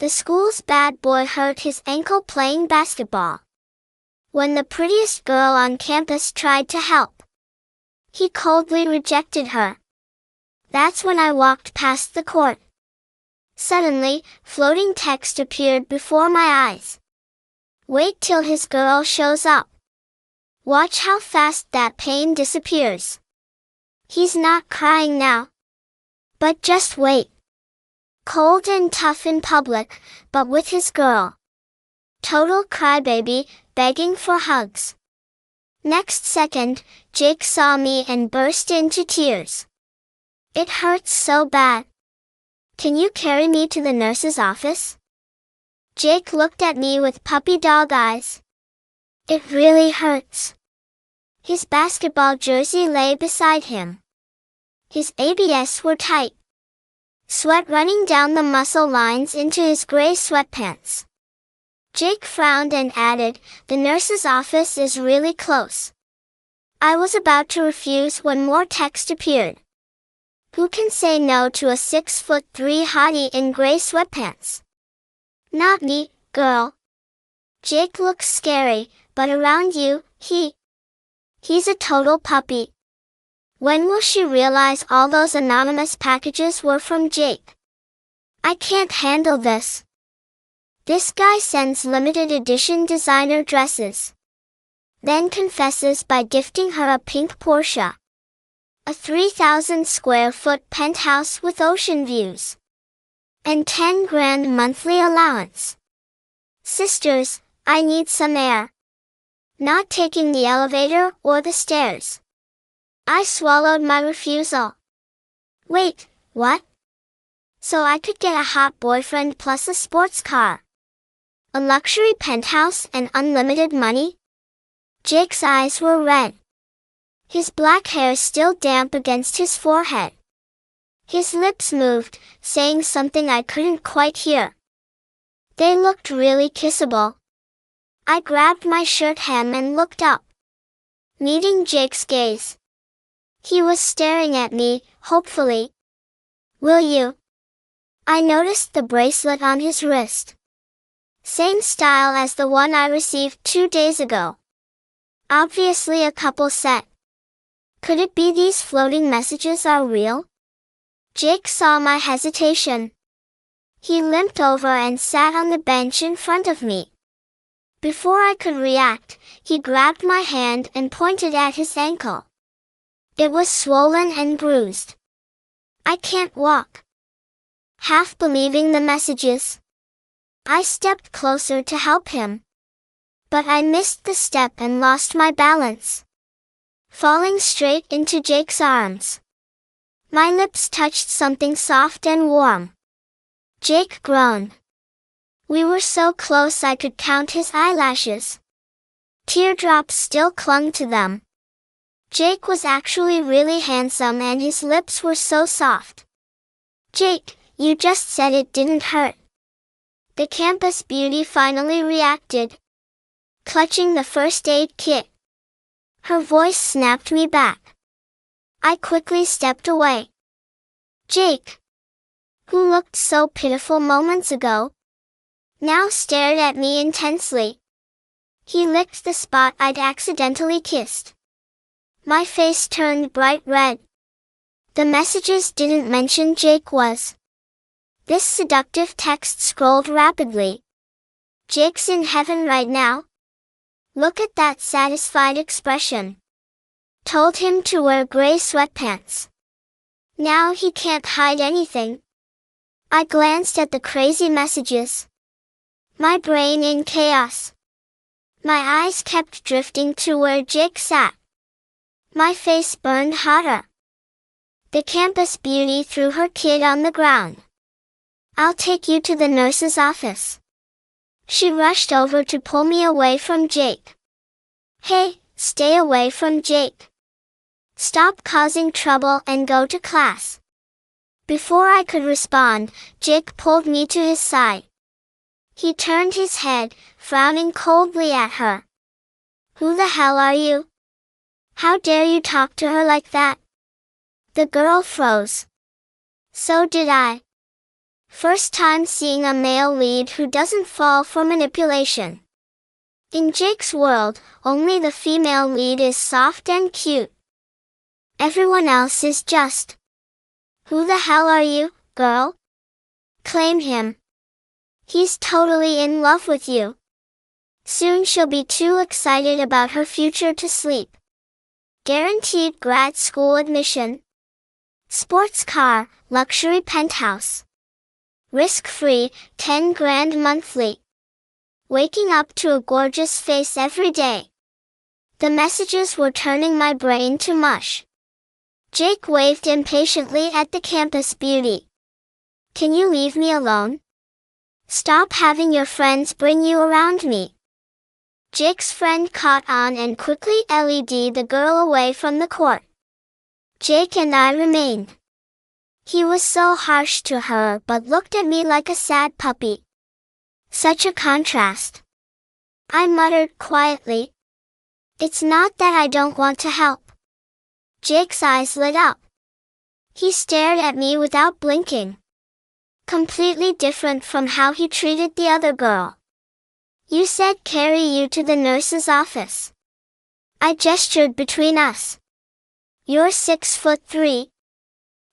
The school's bad boy hurt his ankle playing basketball. When the prettiest girl on campus tried to help, he coldly rejected her. That's when I walked past the court. Suddenly, floating text appeared before my eyes. Wait till his girl shows up. Watch how fast that pain disappears. He's not crying now. But just wait. Cold and tough in public, but with his girl. Total crybaby, begging for hugs. Next second, Jake saw me and burst into tears. It hurts so bad. Can you carry me to the nurse's office? Jake looked at me with puppy dog eyes. It really hurts. His basketball jersey lay beside him. His ABS were tight. Sweat running down the muscle lines into his gray sweatpants. Jake frowned and added, the nurse's office is really close. I was about to refuse when more text appeared. Who can say no to a 6'3" hottie in gray sweatpants? Not me, girl. Jake looks scary, but around you, he's a total puppy. When will she realize all those anonymous packages were from Jake? I can't handle this. This guy sends limited edition designer dresses. Then confesses by gifting her a pink Porsche. A 3,000 square foot penthouse with ocean views. And 10 grand monthly allowance. Sisters, I need some air. Not taking the elevator or the stairs. I swallowed my refusal. Wait, what? So I could get a hot boyfriend plus a sports car. A luxury penthouse and unlimited money? Jake's eyes were red. His black hair still damp against his forehead. His lips moved, saying something I couldn't quite hear. They looked really kissable. I grabbed my shirt hem and looked up, meeting Jake's gaze. He was staring at me, hopefully. Will you? I noticed the bracelet on his wrist. Same style as the one I received 2 days ago. Obviously a couple set. Could it be these floating messages are real? Jake saw my hesitation. He limped over and sat on the bench in front of me. Before I could react, he grabbed my hand and pointed at his ankle. It was swollen and bruised. I can't walk. Half believing the messages, I stepped closer to help him. But I missed the step and lost my balance, falling straight into Jake's arms. My lips touched something soft and warm. Jake groaned. We were so close I could count his eyelashes. Teardrops still clung to them. Jake was actually really handsome and his lips were so soft. Jake, you just said it didn't hurt. The campus beauty finally reacted, clutching the first aid kit. Her voice snapped me back. I quickly stepped away. Jake, who looked so pitiful moments ago, now stared at me intensely. He licked the spot I'd accidentally kissed. My face turned bright red. The messages didn't mention Jake was. This seductive text scrolled rapidly. Jake's in heaven right now. Look at that satisfied expression. Told him to wear gray sweatpants. Now he can't hide anything. I glanced at the crazy messages. My brain in chaos. My eyes kept drifting to where Jake sat. My face burned hotter. The campus beauty threw her kid on the ground. I'll take you to the nurse's office. She rushed over to pull me away from Jake. Hey, stay away from Jake. Stop causing trouble and go to class. Before I could respond, Jake pulled me to his side. He turned his head, frowning coldly at her. Who the hell are you? How dare you talk to her like that? The girl froze. So did I. First time seeing a male lead who doesn't fall for manipulation. In Jake's world, only the female lead is soft and cute. Everyone else is just, "Who the hell are you, girl?" Claim him. He's totally in love with you. Soon she'll be too excited about her future to sleep. Guaranteed grad school admission. Sports car, luxury penthouse. Risk-free, 10 grand monthly. Waking up to a gorgeous face every day. The messages were turning my brain to mush. Jake waved impatiently at the campus beauty. "Can you leave me alone? Stop having your friends bring you around me." Jake's friend caught on and quickly led the girl away from the court. Jake and I remained. He was so harsh to her but looked at me like a sad puppy. Such a contrast. I muttered quietly, "It's not that I don't want to help." Jake's eyes lit up. He stared at me without blinking. Completely different from how he treated the other girl. "You said carry you to the nurse's office." I gestured between us. "You're 6'3".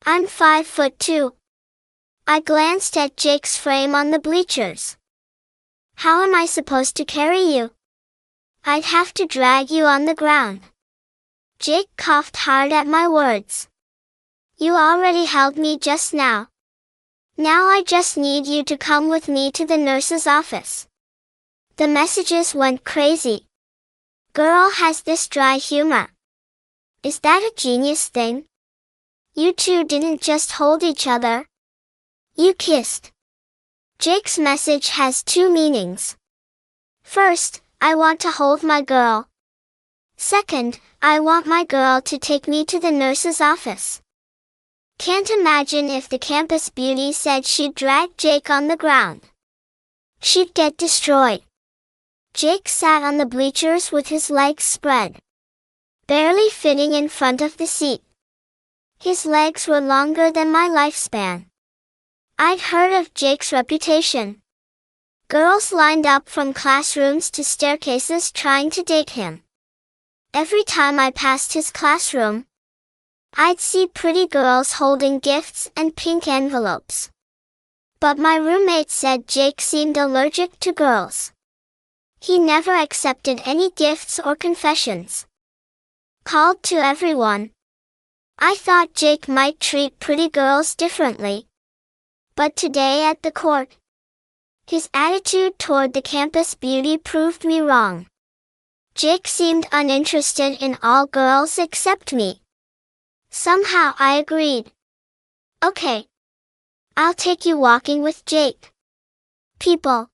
I'm 5'2". I glanced at Jake's frame on the bleachers. "How am I supposed to carry you? I'd have to drag you on the ground." Jake coughed hard at my words. "You already held me just now. Now I just need you to come with me to the nurse's office." The messages went crazy. Girl has this dry humor. Is that a genius thing? You two didn't just hold each other. You kissed. Jake's message has two meanings. First, I want to hold my girl. Second, I want my girl to take me to the nurse's office. Can't imagine if the campus beauty said she'd drag Jake on the ground. She'd get destroyed. Jake sat on the bleachers with his legs spread, barely fitting in front of the seat. His legs were longer than my lifespan. I'd heard of Jake's reputation. Girls lined up from classrooms to staircases trying to date him. Every time I passed his classroom, I'd see pretty girls holding gifts and pink envelopes. But my roommate said Jake seemed allergic to girls. He never accepted any gifts or confessions. Called to everyone. I thought Jake might treat pretty girls differently. But today at the court, his attitude toward the campus beauty proved me wrong. Jake seemed uninterested in all girls except me. Somehow I agreed. "Okay. I'll take you walking with Jake." People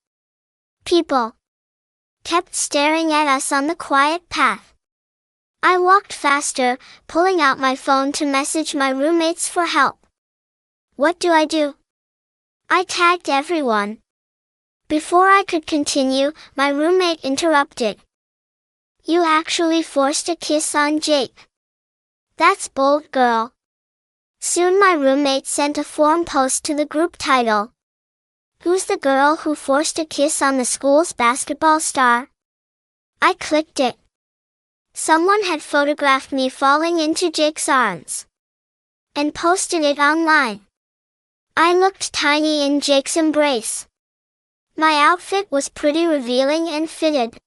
kept staring at us on the quiet path. I walked faster, pulling out my phone to message my roommates for help. What do? I tagged everyone. Before I could continue, my roommate interrupted. "You actually forced a kiss on Jake. That's bold, girl." Soon my roommate sent a forum post to the group title. "Who's the girl who forced a kiss on the school's basketball star?" I clicked it. Someone had photographed me falling into Jake's arms and posted it online. I looked tiny in Jake's embrace. My outfit was pretty revealing and fitted,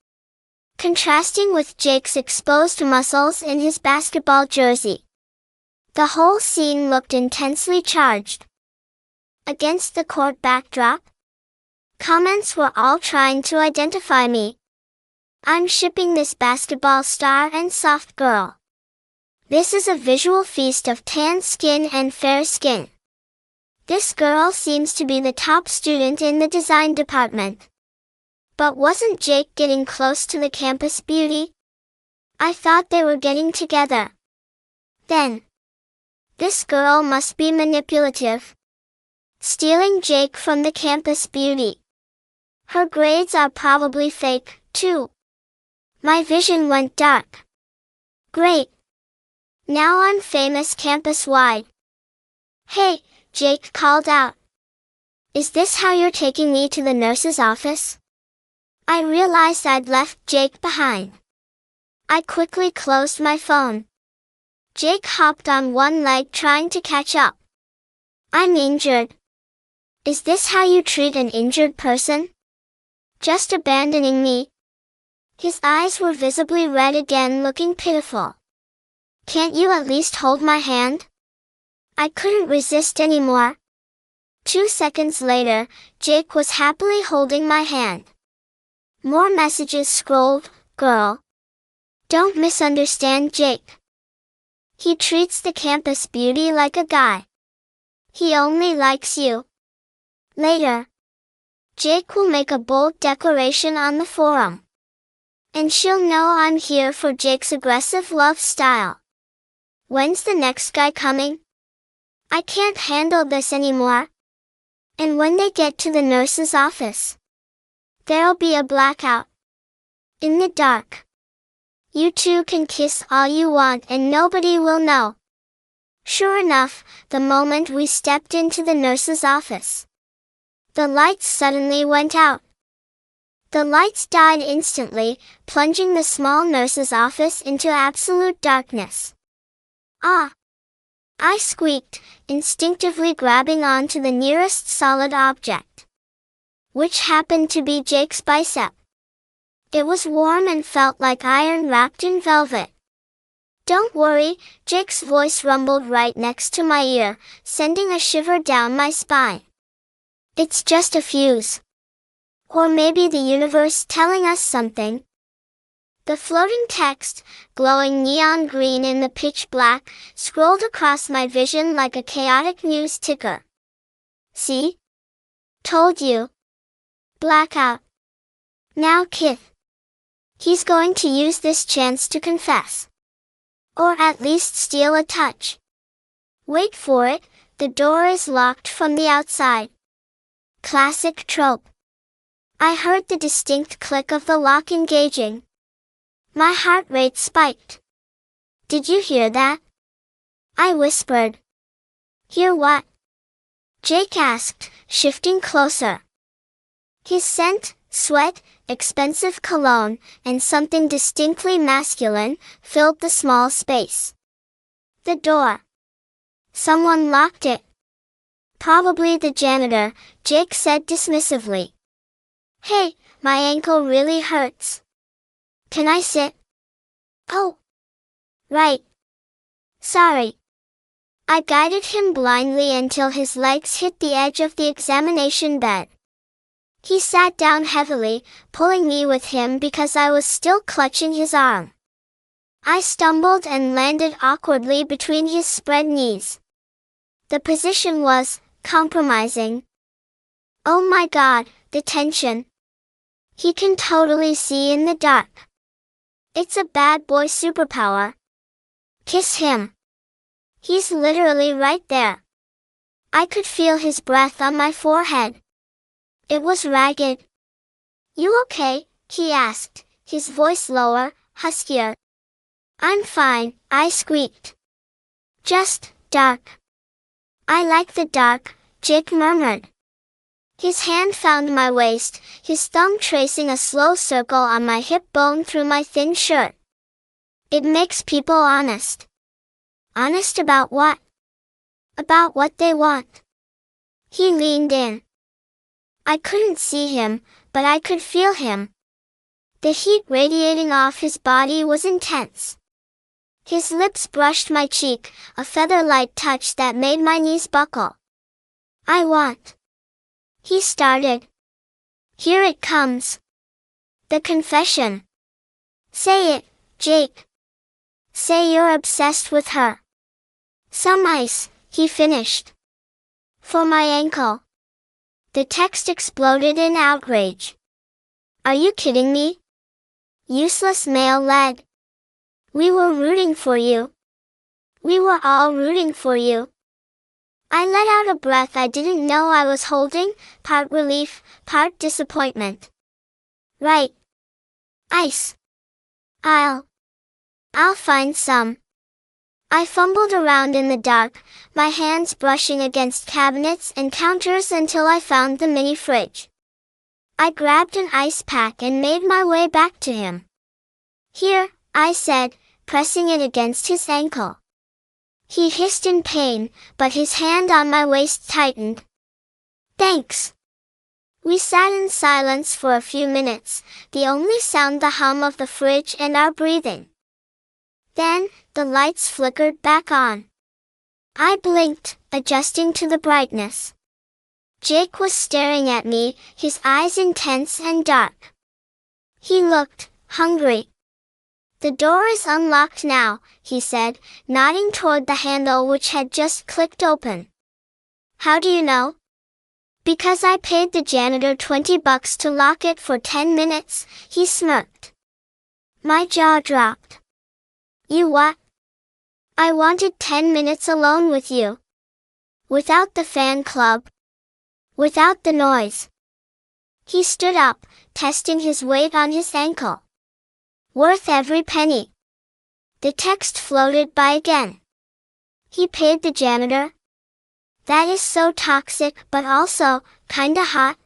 contrasting with Jake's exposed muscles in his basketball jersey. The whole scene looked intensely charged. Against the court backdrop, comments were all trying to identify me. "I'm shipping this basketball star and soft girl. This is a visual feast of tan skin and fair skin. This girl seems to be the top student in the design department." But wasn't Jake getting close to the campus beauty? I thought they were getting together. Then, this girl must be manipulative, stealing Jake from the campus beauty. Her grades are probably fake, too. My vision went dark. Great. Now I'm famous campus-wide. "Hey," Jake called out. Is this how you're taking me to the nurse's office? I realized I'd left Jake behind. I quickly closed my phone. Jake hopped on one leg trying to catch up. I'm injured. Is this how you treat an injured person? Just abandoning me? His eyes were visibly red again, looking pitiful. Can't you at least hold my hand? I couldn't resist anymore. 2 seconds later, Jake was happily holding my hand. More messages scrolled. Girl. Don't misunderstand Jake. He treats the campus beauty like a guy. He only likes you. Later. Jake will make a bold declaration on the forum. And she'll know I'm here for Jake's aggressive love style. When's the next guy coming? I can't handle this anymore. And when they get to the nurse's office, there'll be a blackout. In the dark. You two can kiss all you want and nobody will know. Sure enough, the moment we stepped into the nurse's office, the lights suddenly went out. The lights died instantly, plunging the small nurse's office into absolute darkness. Ah! I squeaked, instinctively grabbing onto the nearest solid object, which happened to be Jake's bicep. It was warm and felt like iron wrapped in velvet. Don't worry, Jake's voice rumbled right next to my ear, sending a shiver down my spine. It's just a fuse. Or maybe the universe telling us something. The floating text, glowing neon green in the pitch black, scrolled across my vision like a chaotic news ticker. See? Told you. Blackout. Now Kith. He's going to use this chance to confess. Or at least steal a touch. Wait for it, the door is locked from the outside. Classic trope. I heard the distinct click of the lock engaging. My heart rate spiked. Did you hear that? I whispered. Hear what? Jake asked, shifting closer. His scent, sweat, expensive cologne, and something distinctly masculine filled the small space. The door. Someone locked it. Probably the janitor, Jake said dismissively. Hey, my ankle really hurts. Can I sit? Oh. Right. Sorry. I guided him blindly until his legs hit the edge of the examination bed. He sat down heavily, pulling me with him because I was still clutching his arm. I stumbled and landed awkwardly between his spread knees. The position was compromising. Oh my God, the tension. He can totally see in the dark. It's a bad boy superpower. Kiss him. He's literally right there. I could feel his breath on my forehead. It was ragged. You okay? He asked, his voice lower, huskier. I'm fine, I squeaked. Just dark. I like the dark, Jake murmured. His hand found my waist, his thumb tracing a slow circle on my hip bone through my thin shirt. It makes people honest. Honest about what? About what they want. He leaned in. I couldn't see him, but I could feel him. The heat radiating off his body was intense. His lips brushed my cheek, a feather-light touch that made my knees buckle. I want. He started. Here it comes. The confession. Say it, Jake. Say you're obsessed with her. Some ice, he finished. For my ankle. The text exploded in outrage. Are you kidding me? Useless male led. We were rooting for you. We were all rooting for you. I let out a breath I didn't know I was holding, part relief, part disappointment. Right. Ice. I'll find some. I fumbled around in the dark, my hands brushing against cabinets and counters until I found the mini fridge. I grabbed an ice pack and made my way back to him. "Here," I said, pressing it against his ankle. He hissed in pain, but his hand on my waist tightened. "Thanks." We sat in silence for a few minutes, the only sound the hum of the fridge and our breathing. Then, the lights flickered back on. I blinked, adjusting to the brightness. Jake was staring at me, his eyes intense and dark. He looked hungry. "The door is unlocked now," he said, nodding toward the handle which had just clicked open. "How do you know?" "Because I paid the janitor $20 to lock it for 10 minutes, he smirked. My jaw dropped. "You what?" "I wanted 10 minutes alone with you. Without the fan club. Without the noise." He stood up, testing his weight on his ankle. "Worth every penny." The text floated by again. "He paid the janitor?" That is so toxic but also, kinda hot.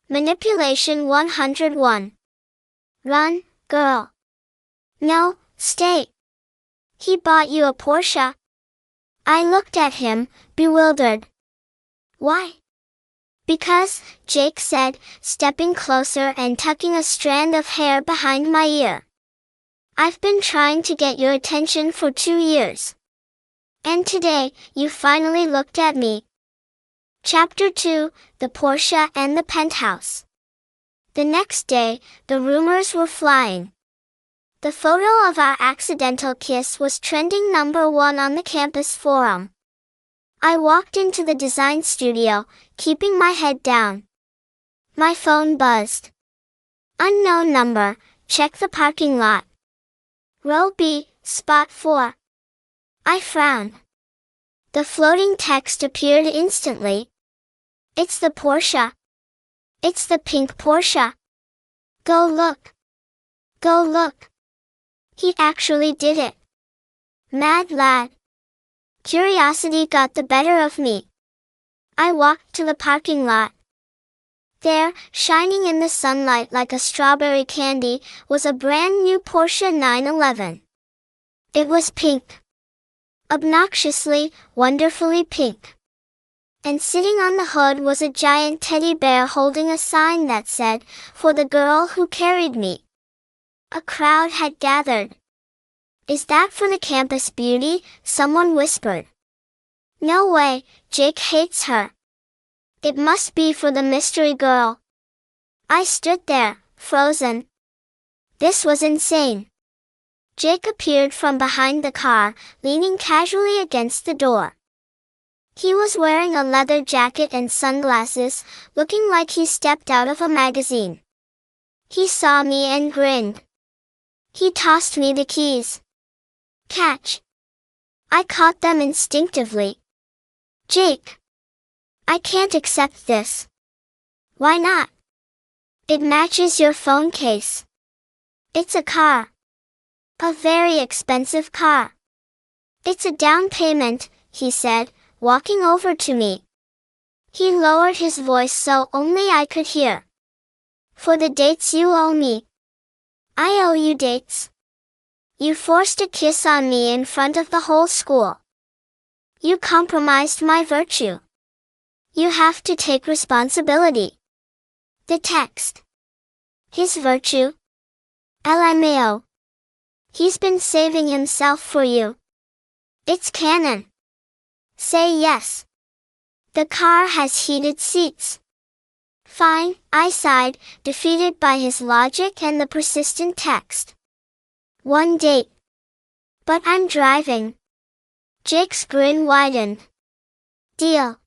Manipulation 101. Run, girl. No, stay. He bought you a Porsche? I looked at him, bewildered. Why? Because, Jake said, stepping closer and tucking a strand of hair behind my ear. I've been trying to get your attention for 2 years. And today, you finally looked at me. Chapter 2, The Porsche and the Penthouse. The next day, the rumors were flying. The photo of our accidental kiss was trending #1 on the campus forum. I walked into the design studio, keeping my head down. My phone buzzed. Unknown number, check the parking lot. Row B, spot 4. I frowned. The floating text appeared instantly. It's the Porsche. It's the pink Porsche. Go look. Go look. He actually did it. Mad lad. Curiosity got the better of me. I walked to the parking lot. There, shining in the sunlight like a strawberry candy, was a brand new Porsche 911. It was pink. Obnoxiously, wonderfully pink. And sitting on the hood was a giant teddy bear holding a sign that said, "For the girl who carried me." A crowd had gathered. Is that for the campus beauty? Someone whispered. No way, Jake hates her. It must be for the mystery girl. I stood there, frozen. This was insane. Jake appeared from behind the car, leaning casually against the door. He was wearing a leather jacket and sunglasses, looking like he stepped out of a magazine. He saw me and grinned. He tossed me the keys. Catch. I caught them instinctively. Jake. I can't accept this. Why not? It matches your phone case. It's a car. A very expensive car. It's a down payment, he said, walking over to me. He lowered his voice so only I could hear. For the dates you owe me. I owe you dates. You forced a kiss on me in front of the whole school. You compromised my virtue. You have to take responsibility. The text. His virtue? LMAO. He's been saving himself for you. It's canon. Say yes. The car has heated seats. Fine, I sighed, defeated by his logic and the persistent text. One date. But I'm driving. Jake's grin widened. Deal.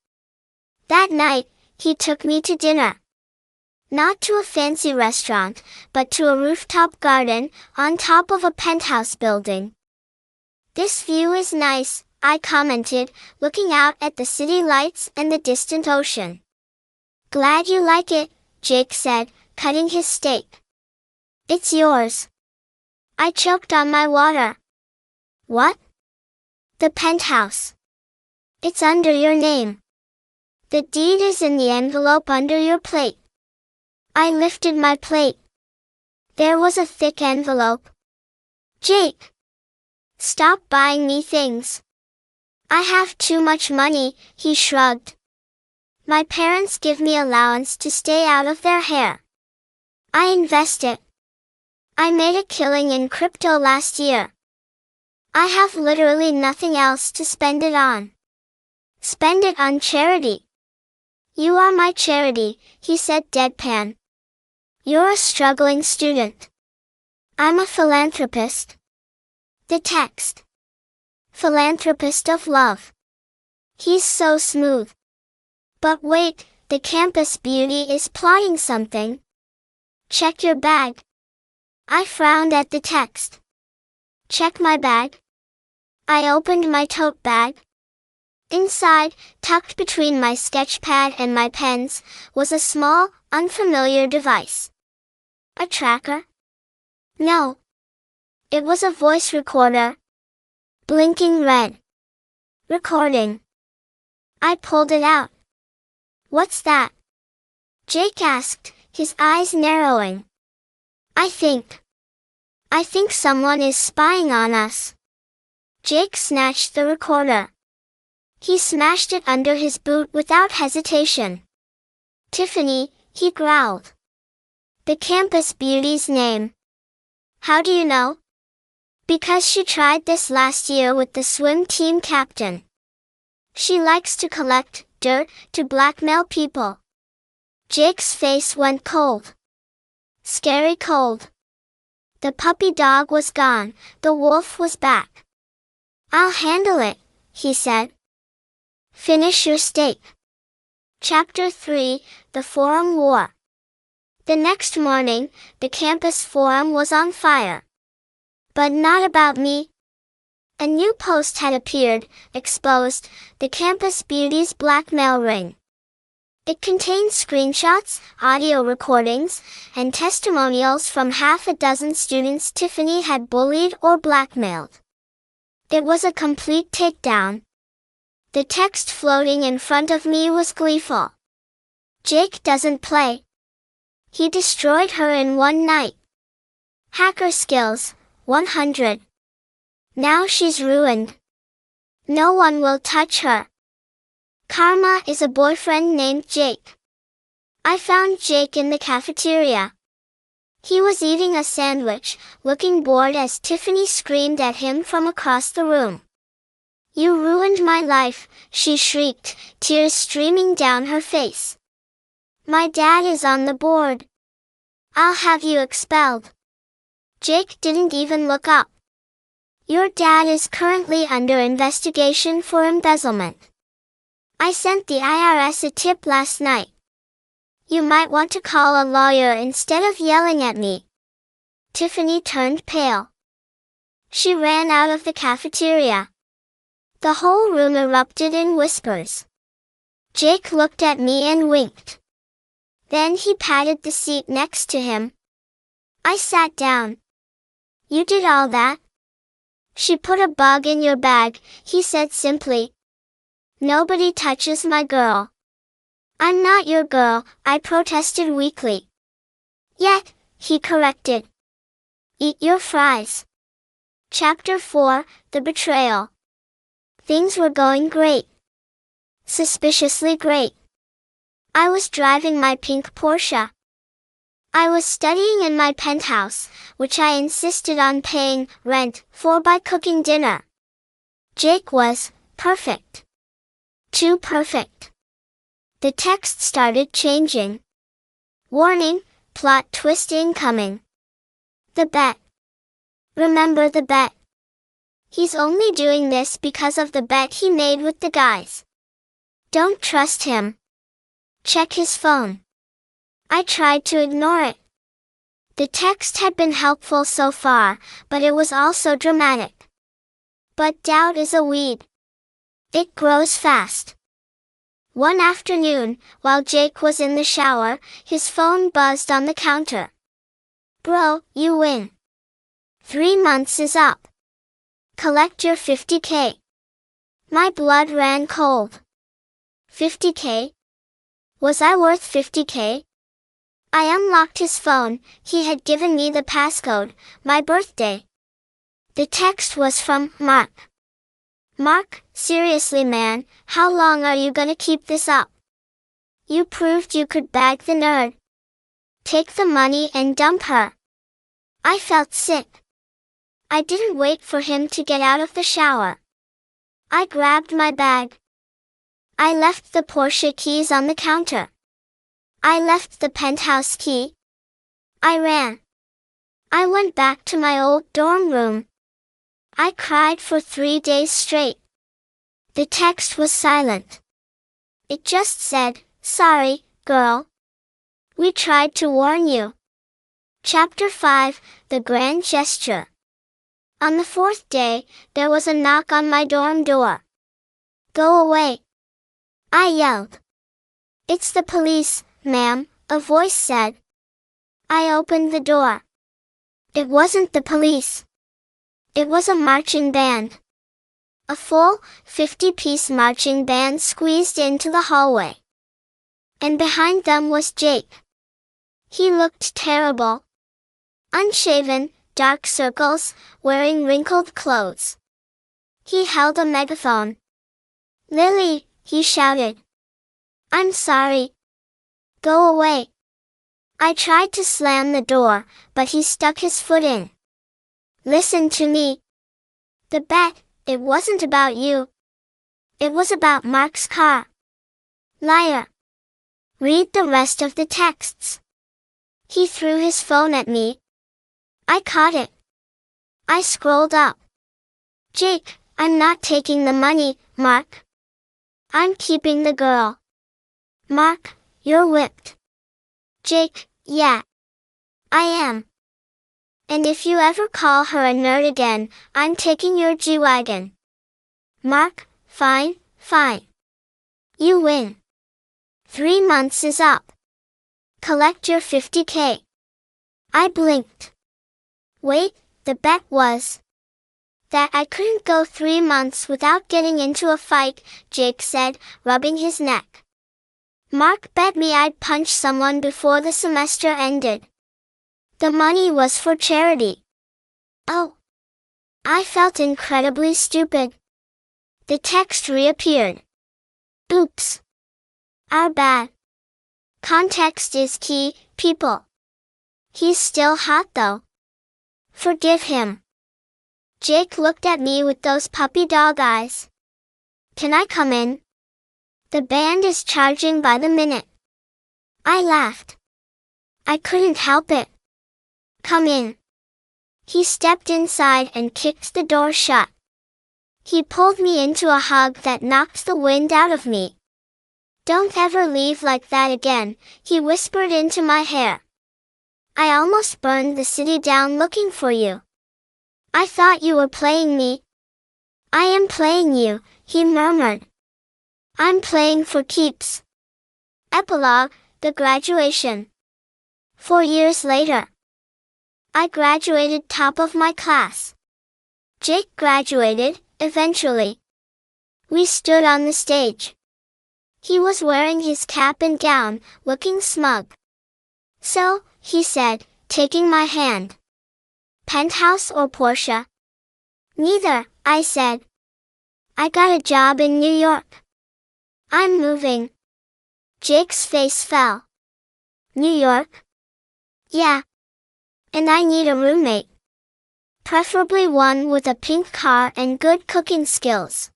That night, he took me to dinner. Not to a fancy restaurant, but to a rooftop garden, on top of a penthouse building. This view is nice, I commented, looking out at the city lights and the distant ocean. Glad you like it, Jake said, cutting his steak. It's yours. I choked on my water. What? The penthouse. It's under your name. The deed is in the envelope under your plate. I lifted my plate. There was a thick envelope. Jake! Stop buying me things. I have too much money, he shrugged. My parents give me allowance to stay out of their hair. I invest it. I made a killing in crypto last year. I have literally nothing else to spend it on. Spend it on charity. You are my charity, he said deadpan. You're a struggling student. I'm a philanthropist. The text. Philanthropist of love. He's so smooth. But wait, the campus beauty is plotting something. Check your bag. I frowned at the text. Check my bag. I opened my tote bag. Inside, tucked between my sketch pad and my pens, was a small, unfamiliar device. A tracker? No. It was a voice recorder. Blinking red. Recording. I pulled it out. What's that? Jake asked, his eyes narrowing. I think someone is spying on us. Jake snatched the recorder. He smashed it under his boot without hesitation. Tiffany, he growled. The campus beauty's name. How do you know? Because she tried this last year with the swim team captain. She likes to collect dirt to blackmail people. Jake's face went cold. Scary cold. The puppy dog was gone, the wolf was back. I'll handle it, he said. Finish your steak. Chapter 3, The Forum War. The next morning, the campus forum was on fire. But not about me. A new post had appeared, exposed, the campus beauty's blackmail ring. It contained screenshots, audio recordings, and testimonials from half a dozen students Tiffany had bullied or blackmailed. It was a complete takedown. The text floating in front of me was gleeful. Jake doesn't play. He destroyed her in one night. Hacker skills, 100. Now she's ruined. No one will touch her. Karma is a boyfriend named Jake. I found Jake in the cafeteria. He was eating a sandwich, looking bored as Tiffany screamed at him from across the room. You ruined my life, she shrieked, tears streaming down her face. My dad is on the board. I'll have you expelled. Jake didn't even look up. Your dad is currently under investigation for embezzlement. I sent the IRS a tip last night. You might want to call a lawyer instead of yelling at me. Tiffany turned pale. She ran out of the cafeteria. The whole room erupted in whispers. Jake looked at me and winked. Then he patted the seat next to him. I sat down. You did all that? She put a bug in your bag, he said simply. Nobody touches my girl. I'm not your girl, I protested weakly. Yet, he corrected. Eat your fries. Chapter 4, The Betrayal. Things were going great. Suspiciously great. I was driving my pink Porsche. I was studying in my penthouse, which I insisted on paying rent for by cooking dinner. Jake was perfect. Too perfect. The text started changing. Warning, plot twist incoming. The bet. Remember the bet. He's only doing this because of the bet he made with the guys. Don't trust him. Check his phone. I tried to ignore it. The text had been helpful so far, but it was also dramatic. But doubt is a weed. It grows fast. One afternoon, while Jake was in the shower, his phone buzzed on the counter. Bro, you win. 3 months is up. Collect your $50K. My blood ran cold. 50K? Was I worth 50K? I unlocked his phone. He had given me the passcode, my birthday. The text was from Mark. Mark, seriously man, how long are you gonna keep this up? You proved you could bag the nerd. Take the money and dump her. I felt sick. I didn't wait for him to get out of the shower. I grabbed my bag. I left the Porsche keys on the counter. I left the penthouse key. I ran. I went back to my old dorm room. I cried for 3 days straight. The text was silent. It just said, "Sorry, girl. We tried to warn you." Chapter 5, The Grand Gesture. On the 4th day, there was a knock on my dorm door. "Go away," I yelled. "It's the police, ma'am," a voice said. I opened the door. It wasn't the police. It was a marching band. A full, 50-piece marching band squeezed into the hallway. And behind them was Jake. He looked terrible. Unshaven, dark circles, wearing wrinkled clothes. He held a megaphone. "Lily," he shouted. "I'm sorry. Go away." I tried to slam the door, but he stuck his foot in. "Listen to me. The bet, it wasn't about you. It was about Mark's car." "Liar. Read the rest of the texts." He threw his phone at me. I caught it. I scrolled up. "Jake, I'm not taking the money, Mark. I'm keeping the girl." "Mark, you're whipped." "Jake, yeah. I am. And if you ever call her a nerd again, I'm taking your G-Wagon." "Mark, fine, fine. You win. 3 months is up. Collect your 50K. I blinked. Wait, the bet was that I couldn't go 3 months without getting into a fight, Jake said, rubbing his neck. Mark bet me I'd punch someone before the semester ended. The money was for charity. Oh. I felt incredibly stupid. The text reappeared. Oops. Our bad. Context is key, people. He's still hot though. Forgive him. Jake looked at me with those puppy dog eyes. Can I come in? The band is charging by the minute. I laughed. I couldn't help it. Come in. He stepped inside and kicked the door shut. He pulled me into a hug that knocked the wind out of me. Don't ever leave like that again, he whispered into my hair. I almost burned the city down looking for you. I thought you were playing me. I am playing you, he murmured. I'm playing for keeps. Epilogue, the graduation. 4 years later. I graduated top of my class. Jake graduated, eventually. We stood on the stage. He was wearing his cap and gown, looking smug. So, he said, taking my hand. Penthouse or Porsche? Neither, I said. I got a job in New York. I'm moving. Jake's face fell. New York? Yeah. And I need a roommate. Preferably one with a pink car and good cooking skills.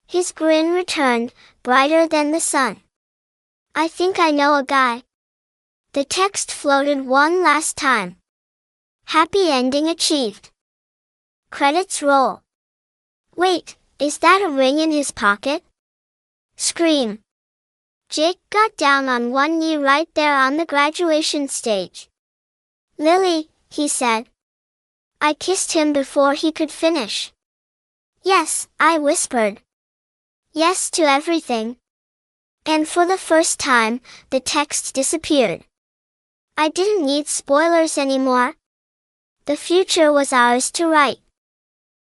His grin returned, brighter than the sun. I think I know a guy. The text floated one last time. Happy ending achieved. Credits roll. Wait, is that a ring in his pocket? Scream. Jake got down on one knee right there on the graduation stage. Lily, he said. I kissed him before he could finish. Yes, I whispered. Yes to everything. And for the first time, the text disappeared. I didn't need spoilers anymore. The future was ours to write.